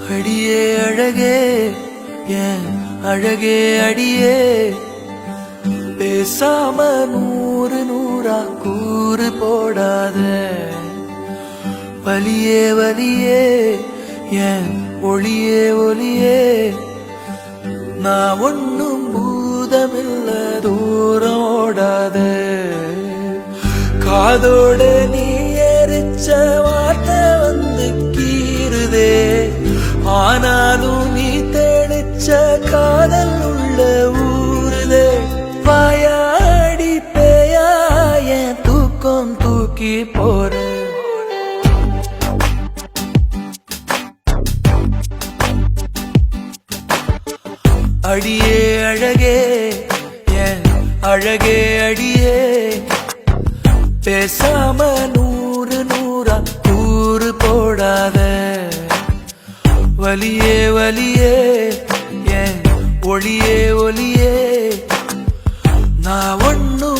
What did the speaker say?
அடியே அழகே ஏன் அழகே அடியே பேசாம நூறு நூறா கூறு போடாத வலியே வலியே ஏன் ஒளியே ஒளியே நான் ஒன்னும் பூதமில்ல தூரம் ஓடாத காதோட நீ எரிச்ச வார்த்தை வந்து கீறுதே ஆனாலும் நீ தெளிச்ச காதல் உள்ள ஊறுதே வாயாடி பேயா என் தூக்கம் தூக்கி போற அடியே அழகே என் அழகே அடியே பேசாம நூறு நூறா கூறு போடாத வலியே வலியே என் ஒளியே ஒளியே நான் ஒன்னும்